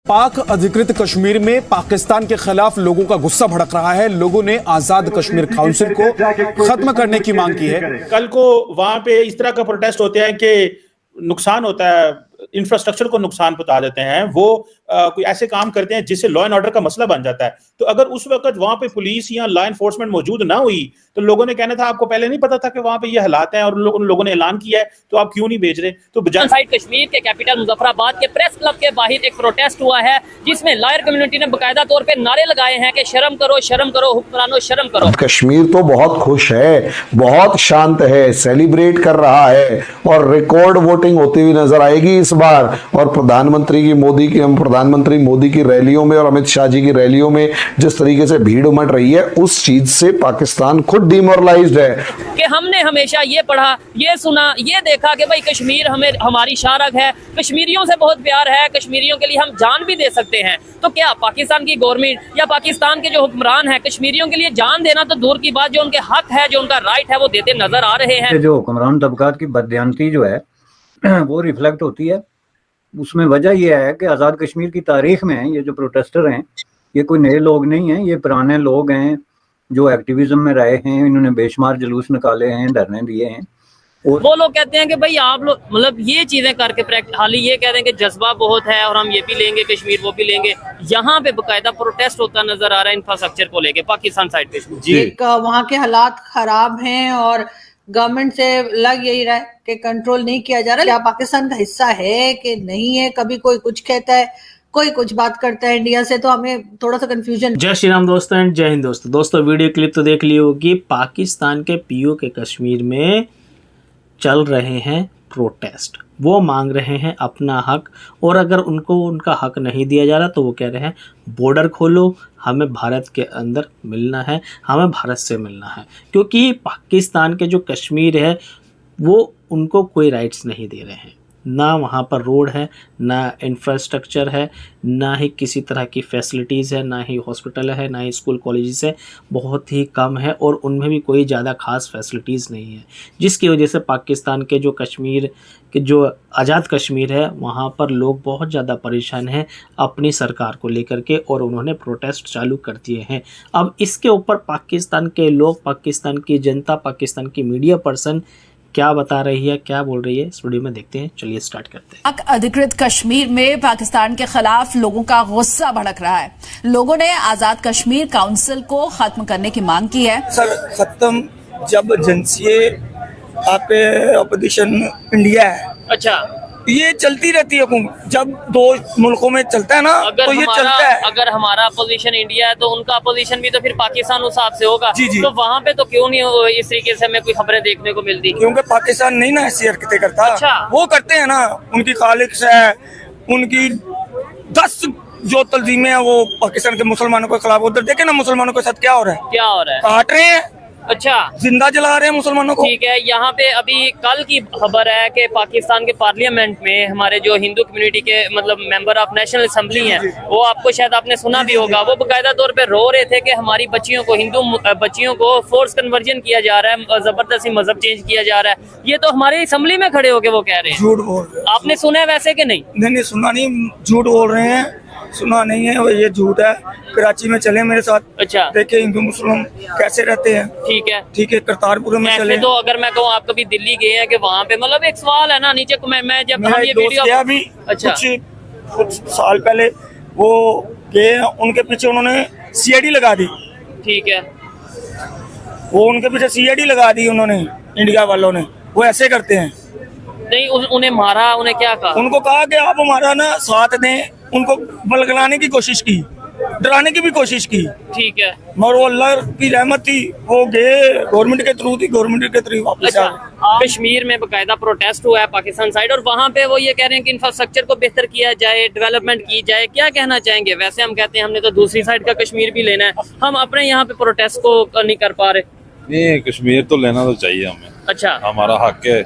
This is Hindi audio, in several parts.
पाक अधिकृत कश्मीर में पाकिस्तान के खिलाफ लोगों का गुस्सा भड़क रहा है। लोगों ने आजाद कश्मीर काउंसिल को खत्म करने की मांग की है। कल को वहां पे इस तरह का प्रोटेस्ट होते हैं कि नुकसान होता है, इंफ्रास्ट्रक्चर को नुकसान पहुंचा देते हैं, वो कोई ऐसे काम करते हैं जिससे लॉ एंड ऑर्डर का मसला बन जाता है। तो अगर उस वक्त वहां पे पुलिस या लॉ एनफोर्समेंट मौजूद ना हुई तो लोगों ने कहना था आपको पहले नहीं पता था कि वहां पे ये हालात हैं और उन लोगों ने ऐलान किया है, तो आप क्यों नहीं भेज रहे? तो साइड कश्मीर के कैपिटल मुजफ्फराबाद के प्रेस क्लब के बाहर एक प्रोटेस्ट हुआ है जिसमें लॉयर कम्युनिटी ने बाकायदा तौर पे नारे लगाए हैं कि शर्म करो हुक्मरानो, शर्म करो। कश्मीर तो बहुत खुश है, बहुत शांत है, सेलिब्रेट कर रहा है और रिकॉर्ड वोटिंग होती हुई नजर आएगी इस बार। और प्रधानमंत्री मोदी की रैलियों में और अमित शाह जी की रैलियों में जिस तरीके से भीड़ उमड़ रही है, उस चीज से पाकिस्तान खुद डिमोरलाइज्ड है कि हमने हमेशा ये पढ़ा, ये सुना, ये देखा कि भाई कश्मीर हमारी शारग है, कश्मीरियों से बहुत प्यार है, कश्मीरियों के लिए हम जान भी दे सकते हैं। तो क्या पाकिस्तान की गवर्नमेंट या पाकिस्तान के जो हुक्मरान है कश्मीरियों के लिए जान देना तो दूर की बात, जो उनके हक है, जो उनका राइट है, वो देते नजर आ रहे हैं। जो हुक्मरान तबकात की बददियानती जो है वो रिफ्लेक्ट होती है। उसमें वजह यह है कि आज़ाद कश्मीर की तारीख में ये जो प्रोटेस्टर हैं ये कोई नए लोग नहीं हैं, ये पुराने लोग हैं जो एक्टिविज्म में रहे हैं। इन्होंने बेशुमार जुलूस निकाले हैं, धरने दिए हैं। और वो लोग कहते हैं कि भाई आप लोग मतलब ये चीजें करके हाल ही ये कह रहे हैं कि जज्बा बहुत है और हम ये भी लेंगे कश्मीर, वो भी लेंगे। यहाँ पे बाकायदा प्रोटेस्ट होता नजर आ रहा है इंफ्रास्ट्रक्चर को लेके पाकिस्तान साइड पे। जी, वहाँ के हालात खराब हैं और गवर्नमेंट से लग यही रहा है कि कंट्रोल नहीं किया जा रहा। क्या पाकिस्तान का हिस्सा है कि नहीं है? कभी कोई कुछ कहता है, कोई कुछ बात करता है इंडिया से, तो हमें थोड़ा सा कंफ्यूजन। जय श्री राम दोस्तों एंड जय हिंद दोस्तों। वीडियो क्लिप तो देख ली होगी। पाकिस्तान के पीओ के कश्मीर में चल रहे हैं प्रोटेस्ट। वो मांग रहे हैं अपना हक, और अगर उनको उनका हक नहीं दिया जा रहा तो वो कह रहे हैं बॉर्डर खोलो, हमें भारत के अंदर मिलना है, हमें भारत से मिलना है। क्योंकि पाकिस्तान के जो कश्मीर है वो उनको कोई राइट्स नहीं दे रहे हैं। ना वहाँ पर रोड है, ना इंफ्रास्ट्रक्चर है, ना ही किसी तरह की फैसिलिटीज़ है, ना ही हॉस्पिटल है, ना ही स्कूल कॉलेजेस है, बहुत ही कम है और उनमें भी कोई ज़्यादा ख़ास फैसिलिटीज़ नहीं है। जिसकी वजह से पाकिस्तान के जो कश्मीर के जो आज़ाद कश्मीर है वहाँ पर लोग बहुत ज़्यादा परेशान हैं अपनी सरकार को लेकर के, और उन्होंने प्रोटेस्ट चालू कर दिए हैं। अब इसके ऊपर पाकिस्तान के लोग, पाकिस्तान की जनता, पाकिस्तान की मीडिया पर्सन क्या बता रही है, क्या बोल रही है, इस वीडियो में देखते हैं। चलिए स्टार्ट करते हैं। पाक अधिकृत कश्मीर में पाकिस्तान के खिलाफ लोगों का गुस्सा भड़क रहा है। लोगों ने आजाद कश्मीर काउंसिल को खत्म करने की मांग की है। सर खत्म जब एजेंसी आपके अपोजिशन इंडिया है, अच्छा, ये चलती रहती है। जब दो मुल्कों में चलता है ना तो ये चलता है। अगर हमारा अपोजिशन इंडिया है तो उनका अपोजिशन भी तो फिर पाकिस्तान उस हिसाब से होगा। जी। तो वहाँ पे तो क्यों नहीं इस तरीके से हमें कोई खबरें देखने को मिलती? क्योंकि पाकिस्तान नहीं ना ऐसी हरकतें करता। अच्छा। वो करते हैं ना, उनकी खालिक है, उनकी 10 जो तंजीमें हैं वो पाकिस्तान के मुसलमानों के खिलाफ। उधर देखे ना मुसलमानों के साथ क्या हो रहा है, क्या हो रहा है, काट रहे हैं, अच्छा, जिंदा जला रहे हैं मुसलमानों को। ठीक है। यहाँ पे अभी कल की खबर है कि पाकिस्तान के पार्लियामेंट में हमारे जो हिंदू कम्युनिटी के मतलब मेंबर ऑफ नेशनल असेंबली हैं, वो आपको शायद आपने सुना भी होगा, वो बाकायदा तौर पे रो रहे थे कि हमारी बच्चियों को, हिंदू बच्चियों को फोर्स कन्वर्जन किया जा रहा है, जबरदस्ती मजहब चेंज किया जा रहा है। ये तो हमारे असेंबली में खड़े होके वो कह रहे हैं। झूठ बोल रहे हैं। आपने सुना है वैसे कि नहीं? नहीं सुना नहीं, झूठ बोल रहे हैं, सुना नहीं है, ये झूठ है। कराची में चले मेरे साथ, अच्छा, देखे हिंदू मुस्लिम कैसे रहते हैं। ठीक है। करतारपुर में चले। तो अगर मैं कहूँ आप कभी दिल्ली गए हैं कि वहाँ पे मतलब एक सवाल है ना नीचे, मैं जब हम ये वीडियो भी अच्छा कुछ साल पहले वो गए, उनके पीछे उन्होंने सीआईडी लगा दी। ठीक है, वो उनके पीछे सीआईडी लगा दी उन्होंने, इंडिया वालों ने। वो ऐसे करते हैं। नहीं उन्हें मारा, उन्हें क्या कहा? उनको कहा कि आप हमारा ना साथ दें, उनको बलगलाने की कोशिश की, डराने की भी कोशिश की। ठीक है, मगर वो अल्लाह की रहमत थी, वो गए गवर्नमेंट के थ्रू थी, गवर्नमेंट के थ्रू वापस आ गए। कश्मीर में बाकायदा प्रोटेस्ट हुआ है पाकिस्तान साइड, और वहाँ पे वो ये कह रहे हैं कि इंफ्रास्ट्रक्चर को बेहतर किया जाए, डेवलपमेंट की जाए। क्या कहना चाहेंगे? वैसे हम कहते हैं हमने तो दूसरी साइड का कश्मीर भी लेना है, हम अपने यहाँ पे प्रोटेस्ट को नहीं कर पा रहे। नहीं, कश्मीर तो लेना तो चाहिए हमें। अच्छा, हमारा हक है,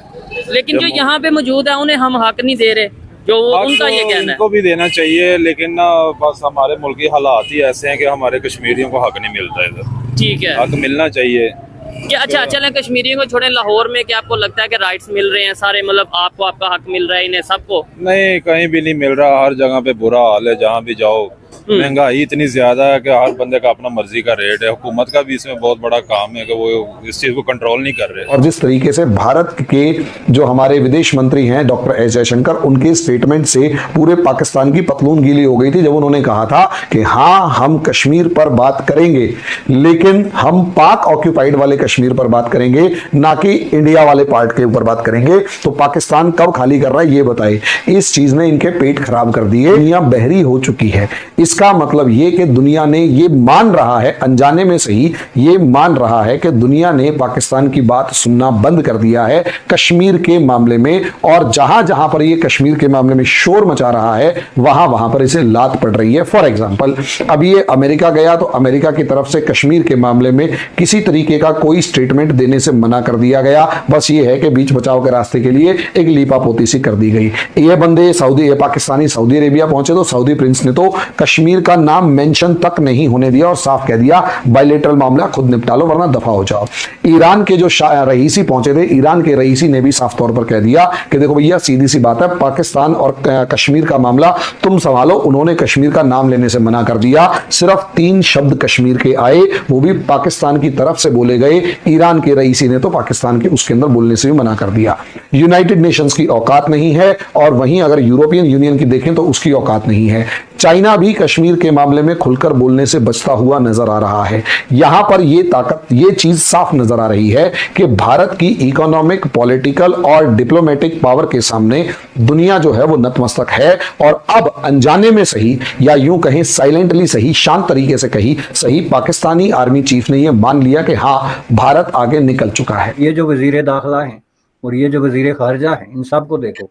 लेकिन जो यहाँ पे मौजूद है उन्हें हम हक नहीं दे रहे, जो उनका ये कहना है। उनको भी देना चाहिए, लेकिन ना बस हमारे मुल्क के हालात ही ऐसे हैं कि हमारे कश्मीरियों को हक नहीं मिलता इधर। ठीक है, हक मिलना चाहिए। क्या अच्छा चलें कश्मीरियों को छोड़ें, लाहौर में क्या आपको लगता है कि राइट्स मिल रहे हैं सारे, मतलब आपको आपका हक मिल रहा है इन्हें सबको? नहीं, कहीं भी नहीं मिल रहा, हर जगह पे बुरा हाल है, जहाँ भी जाओ महंगाई इतनी ज्यादा है कि हर बंदे का अपना मर्जी का रेट है। हुकूमत का भी इसमें बहुत बड़ा काम है कि वो इस चीज को कंट्रोल नहीं कर रहे। और जिस तरीके से भारत के जो हमारे विदेश मंत्री हैं डॉक्टर एस जयशंकर, उनके स्टेटमेंट से पूरे पाकिस्तान की पतलून गीली हो गई थी जब उन्होंने कहा था कि हाँ हम कश्मीर पर बात करेंगे, लेकिन हम पाक ऑक्यूपाइड वाले कश्मीर पर बात करेंगे, ना कि इंडिया वाले पार्ट के ऊपर बात करेंगे। तो पाकिस्तान कब खाली कर रहा है ये बताए। इस चीज ने इनके पेट खराब कर दिए। दुनिया बहरी हो चुकी है। इसका मतलब ये कि दुनिया ने ये मान रहा है, अनजाने में सही ये मान रहा है कि दुनिया ने पाकिस्तान की बात सुनना बंद कर दिया है कश्मीर के मामले में। और जहां जहां पर ये कश्मीर के मामले में शोर मचा रहा है वहां वहां पर इसे लात पड़ रही है। फॉर एग्जांपल, अभी ये अमेरिका गया तो अमेरिका की तरफ से कश्मीर के मामले में किसी तरीके का कोई स्टेटमेंट देने से मना कर दिया गया। बस ये है कि बीच बचाव के रास्ते के लिए एक लीपापोती सी कर दी गई। ये बंदे पाकिस्तानी सऊदी अरेबिया पहुंचे तो सऊदी प्रिंस ने तो कश्मीर का नाम मेंशन तक नहीं होने दिया और साफ कह दिया बायलेटरल मामला खुद निपटा लो वरना दफा हो जाओ। ईरान के जो रईसी पहुंचे थे, ईरान के रईसी ने भी साफ तौर पर कह दिया कि देखो भैया सीधी सी बात है, पाकिस्तान और कश्मीर का मामला तुम संभालो। उन्होंने कश्मीर का नाम लेने से मना कर दिया। सिर्फ 3 शब्द कश्मीर के आए, वो भी पाकिस्तान की तरफ से बोले गए। ईरान के रईसी ने तो पाकिस्तान के उसके अंदर बोलने से भी मना कर दिया। यूनाइटेड नेशंस की औकात नहीं है, और वहीं अगर यूरोपियन यूनियन की देखें तो उसकी औकात नहीं है। चाइना भी कश्मीर के मामले में खुलकर बोलने से बचता हुआ नजर आ रहा है। यहां पर ये ताकत, ये चीज साफ नजर आ रही है कि भारत की इकोनॉमिक, पॉलिटिकल और डिप्लोमेटिक पावर के सामने दुनिया जो है वो नतमस्तक है। और अब अनजाने में सही या यूं कहें साइलेंटली सही, शांत तरीके से कही सही, पाकिस्तानी आर्मी चीफ ने यह मान लिया कि हाँ भारत आगे निकल चुका है। ये जो वजीर दाखिला हैं और ये जो वजीर खारजा हैं, इन सबको देखो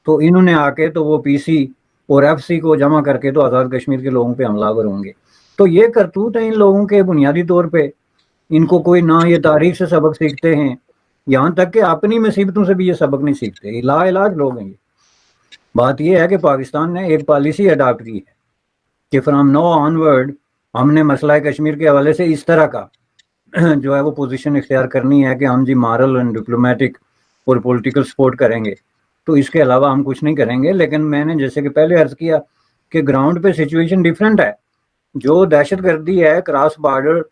तो इन्होंने आके तो वो पीसी और एफसी को जमा करके तो आज़ाद कश्मीर के लोगों पे हमलावर होंगे। तो ये करतूत है इन लोगों के बुनियादी तौर पे। इनको कोई ना ये तारीख से सबक सीखते हैं, यहाँ तक कि अपनी मुसीबतों से भी ये सबक नहीं सीखते। लाइलाज लोग हैं ये। बात ये है कि पाकिस्तान ने एक पॉलिसी अडॉप्ट की है कि फ्राम नाउ ऑनवर्ड हमने मसला कश्मीर के हवाले से इस तरह का जो है वो पोजीशन इख्तियार करनी है कि हम जी मॉरल एंड डिप्लोमेटिक और पॉलिटिकल सपोर्ट करेंगे, तो इसके अलावा हम कुछ नहीं करेंगे। लेकिन मैंने जैसे कि पहले अर्ज किया कि ग्राउंड पे सिचुएशन डिफरेंट है। जो दहशतगर्दी है, क्रॉस बॉर्डर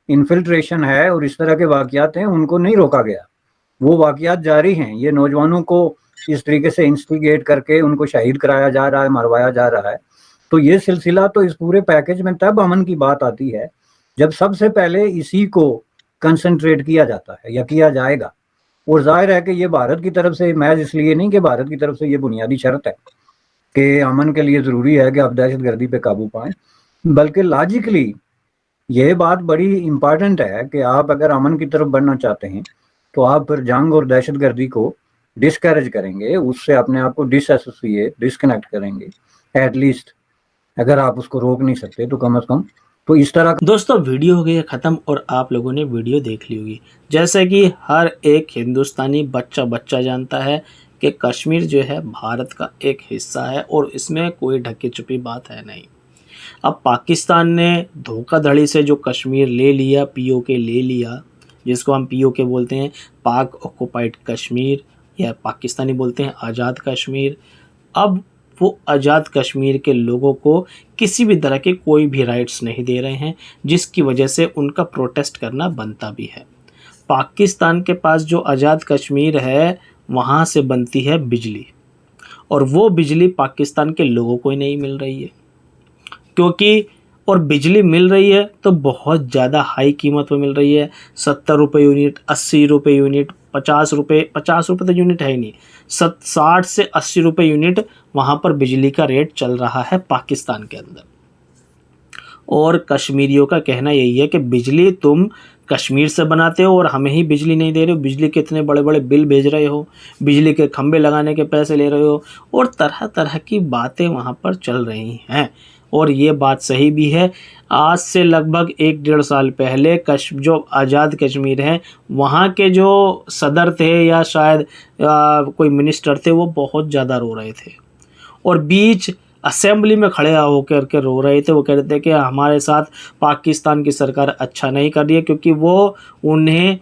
इन्फिल्ट्रेशन है और इस तरह के वाक़यात हैं, उनको नहीं रोका गया। वो वाक़यात जारी हैं। ये नौजवानों को इस तरीके से इंस्टिगेट करके उनको शहीद कराया जा रहा है, मरवाया जा रहा है। तो ये सिलसिला तो इस पूरे पैकेज में तब अमन की बात आती है जब सबसे पहले इसी को कंसंट्रेट किया जाता है या किया जाएगा। और जाहिर है कि ये भारत की तरफ से, महज इसलिए नहीं कि भारत की तरफ से ये बुनियादी शर्त है कि अमन के लिए ज़रूरी है कि आप दहशतगर्दी पे काबू पाएं, बल्कि लॉजिकली ये बात बड़ी इम्पॉर्टेंट है कि आप अगर अमन की तरफ बढ़ना चाहते हैं तो आप फिर जंग और दहशतगर्दी को डिस्करेज करेंगे, उससे अपने आप को डिसएसोसिएट, डिस्कनेक्ट करेंगे। एटलीस्ट अगर आप उसको रोक नहीं सकते तो कम से कम तो इस तरह। दोस्तों वीडियो हो गई है ख़त्म और आप लोगों ने वीडियो देख ली होगी। जैसे कि हर एक हिंदुस्तानी बच्चा जानता है कि कश्मीर जो है भारत का एक हिस्सा है और इसमें कोई ढकी छुपी बात है नहीं। अब पाकिस्तान ने धोखाधड़ी से जो कश्मीर ले लिया, पीओके ले लिया, जिसको हम पीओके बोलते हैं पाक ऑक्युपाइड कश्मीर या पाकिस्तानी बोलते हैं आज़ाद कश्मीर। अब वो आज़ाद कश्मीर के लोगों को किसी भी तरह के कोई भी राइट्स नहीं दे रहे हैं, जिसकी वजह से उनका प्रोटेस्ट करना बनता भी है। पाकिस्तान के पास जो आज़ाद कश्मीर है वहाँ से बनती है बिजली, और वो बिजली पाकिस्तान के लोगों को ही नहीं मिल रही है, क्योंकि और बिजली मिल रही है तो बहुत ज़्यादा हाई कीमत पर मिल रही है। 70 रुपये यूनिट, 80 रुपये यूनिट, 50 रुपये तो यूनिट है ही नहीं, 60 से 80 रुपये यूनिट वहाँ पर बिजली का रेट चल रहा है पाकिस्तान के अंदर। और कश्मीरियों का कहना यही है कि बिजली तुम कश्मीर से बनाते हो और हमें ही बिजली नहीं दे रहे हो, बिजली के इतने बड़े बड़े बिल भेज रहे हो, बिजली के खंभे लगाने के पैसे ले रहे हो, और तरह तरह की बातें वहाँ पर चल रही हैं। और ये बात सही भी है। आज से लगभग 1-1.5 साल पहले जो आज़ाद कश्मीर है वहाँ के जो सदर थे या शायद कोई मिनिस्टर थे वो बहुत ज़्यादा रो रहे थे और बीच असेंबली में खड़े होकर के रो रहे थे। वो कह रहे थे कि हमारे साथ पाकिस्तान की सरकार अच्छा नहीं कर रही है, क्योंकि वो उन्हें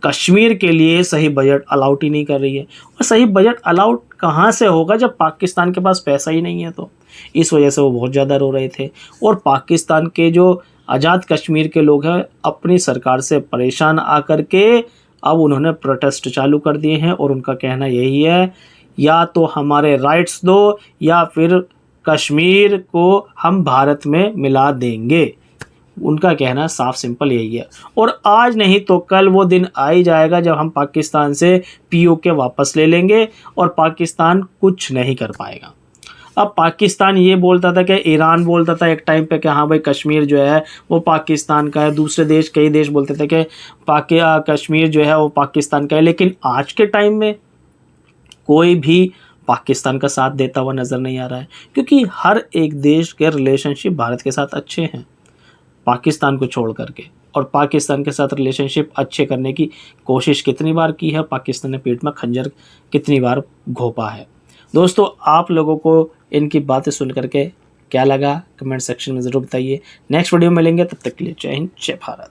कश्मीर के लिए सही बजट अलाउट ही नहीं कर रही है। और सही बजट अलाउट कहाँ से होगा जब पाकिस्तान के पास पैसा ही नहीं है। तो इस वजह से वो बहुत ज़्यादा रो रहे थे। और पाकिस्तान के जो आज़ाद कश्मीर के लोग हैं अपनी सरकार से परेशान आकर के अब उन्होंने प्रोटेस्ट चालू कर दिए हैं और उनका कहना यही है, या तो हमारे राइट्स दो या फिर कश्मीर को हम भारत में मिला देंगे। उनका कहना साफ सिंपल यही है। और आज नहीं तो कल वो दिन आ ही जाएगा जब हम पाकिस्तान से POK वापस ले लेंगे और पाकिस्तान कुछ नहीं कर पाएगा। अब पाकिस्तान ये बोलता था कि ईरान बोलता था एक टाइम पे कि हाँ भाई कश्मीर जो है वो पाकिस्तान का है, दूसरे देश कई देश बोलते थे कि कश्मीर जो है वो पाकिस्तान का है। लेकिन आज के टाइम में कोई भी पाकिस्तान का साथ देता हुआ नज़र नहीं आ रहा है, क्योंकि हर एक देश के रिलेशनशिप भारत के साथ अच्छे हैं पाकिस्तान को छोड़ करके। और पाकिस्तान के साथ रिलेशनशिप अच्छे करने की कोशिश कितनी बार की है, पाकिस्तान ने पीठ में खंजर कितनी बार घोंपा है। दोस्तों आप लोगों को इनकी बातें सुन करके क्या लगा कमेंट सेक्शन में ज़रूर बताइए। नेक्स्ट वीडियो में मिलेंगे, तब तक के लिए जय हिंद जय भारत।